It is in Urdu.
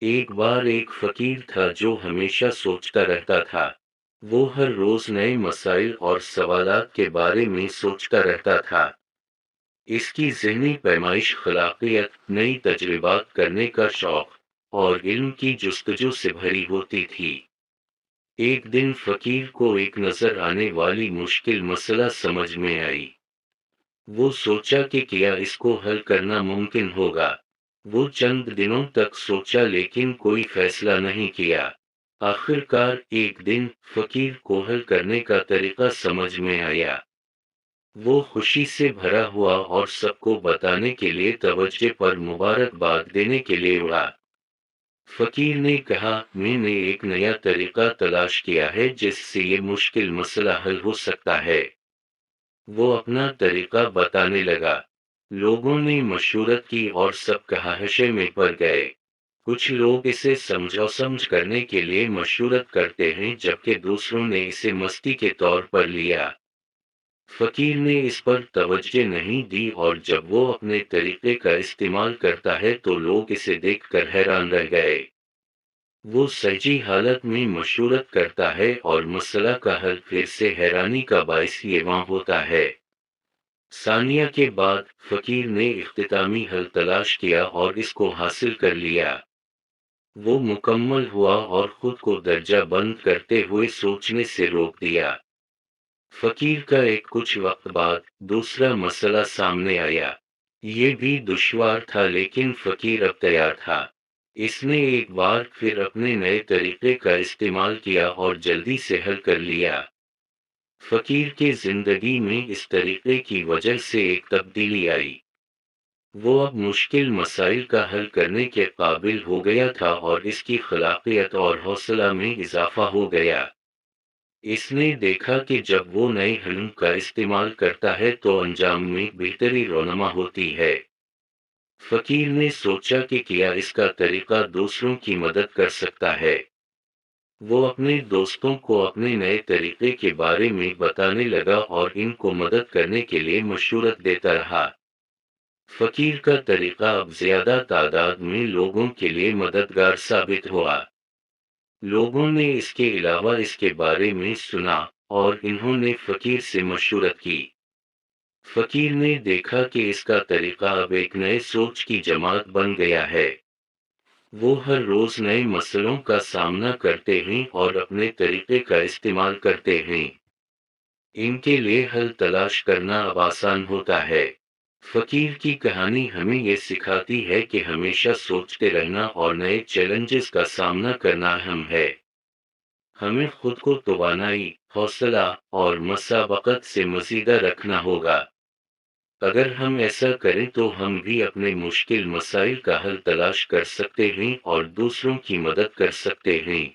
ایک بار ایک فقیر تھا جو ہمیشہ سوچتا رہتا تھا۔ وہ ہر روز نئے مسائل اور سوالات کے بارے میں سوچتا رہتا تھا۔ اس کی ذہنی پیمائش خلاقیت، نئی تجربات کرنے کا شوق اور علم کی جستجو سے بھری ہوتی تھی۔ ایک دن فقیر کو ایک نظر آنے والی مشکل مسئلہ سمجھ میں آئی۔ وہ سوچا کہ کیا اس کو حل کرنا ممکن ہوگا۔ وہ چند دنوں تک سوچا لیکن کوئی فیصلہ نہیں کیا۔ آخر کار ایک دن فقیر کو حل کرنے کا طریقہ سمجھ میں آیا۔ وہ خوشی سے بھرا ہوا اور سب کو بتانے کے لیے توجہ پر مبارکباد دینے کے لیے اڑا۔ فقیر نے کہا، میں نے ایک نیا طریقہ تلاش کیا ہے جس سے یہ مشکل مسئلہ حل ہو سکتا ہے۔ وہ اپنا طریقہ بتانے لگا۔ لوگوں نے مشورت کی اور سب کہاہشے میں پڑ گئے۔ کچھ لوگ اسے سمجھ کرنے کے لیے مشورت کرتے ہیں جبکہ دوسروں نے اسے مستی کے طور پر لیا۔ فقیر نے اس پر توجہ نہیں دی اور جب وہ اپنے طریقے کا استعمال کرتا ہے تو لوگ اسے دیکھ کر حیران رہ گئے۔ وہ سچی حالت میں مشورت کرتا ہے اور مسئلہ کا حل پھر سے حیرانی کا باعث یہ وہاں ہوتا ہے۔ ثانیہ کے بعد فقیر نے اختتامی حل تلاش کیا اور اس کو حاصل کر لیا۔ وہ مکمل ہوا اور خود کو درجہ بند کرتے ہوئے سوچنے سے روک دیا۔ فقیر کا کچھ وقت بعد دوسرا مسئلہ سامنے آیا۔ یہ بھی دشوار تھا لیکن فقیر اب تیار تھا۔ اس نے ایک بار پھر اپنے نئے طریقے کا استعمال کیا اور جلدی سے حل کر لیا۔ فقیر کے زندگی میں اس طریقے کی وجہ سے ایک تبدیلی آئی۔ وہ اب مشکل مسائل کا حل کرنے کے قابل ہو گیا تھا اور اس کی خلاقیت اور حوصلہ میں اضافہ ہو گیا۔ اس نے دیکھا کہ جب وہ نئے حلوں کا استعمال کرتا ہے تو انجام میں بہتری رونما ہوتی ہے۔ فقیر نے سوچا کہ کیا اس کا طریقہ دوسروں کی مدد کر سکتا ہے۔ وہ اپنے دوستوں کو اپنے نئے طریقے کے بارے میں بتانے لگا اور ان کو مدد کرنے کے لیے مشورت دیتا رہا۔ فقیر کا طریقہ اب زیادہ تعداد میں لوگوں کے لیے مددگار ثابت ہوا۔ لوگوں نے اس کے علاوہ اس کے بارے میں سنا اور انہوں نے فقیر سے مشورت کی۔ فقیر نے دیکھا کہ اس کا طریقہ اب ایک نئے سوچ کی جماعت بن گیا ہے۔ وہ ہر روز نئے مسئلوں کا سامنا کرتے ہیں اور اپنے طریقے کا استعمال کرتے ہیں۔ ان کے لیے حل تلاش کرنا اب آسان ہوتا ہے۔ فقیر کی کہانی ہمیں یہ سکھاتی ہے کہ ہمیشہ سوچتے رہنا اور نئے چیلنجز کا سامنا کرنا اہم ہے۔ ہمیں خود کو توانائی، حوصلہ اور مسابقت سے مزیدہ رکھنا ہوگا۔ اگر ہم ایسا کریں تو ہم بھی اپنے مشکل مسائل کا حل تلاش کر سکتے ہیں اور دوسروں کی مدد کر سکتے ہیں۔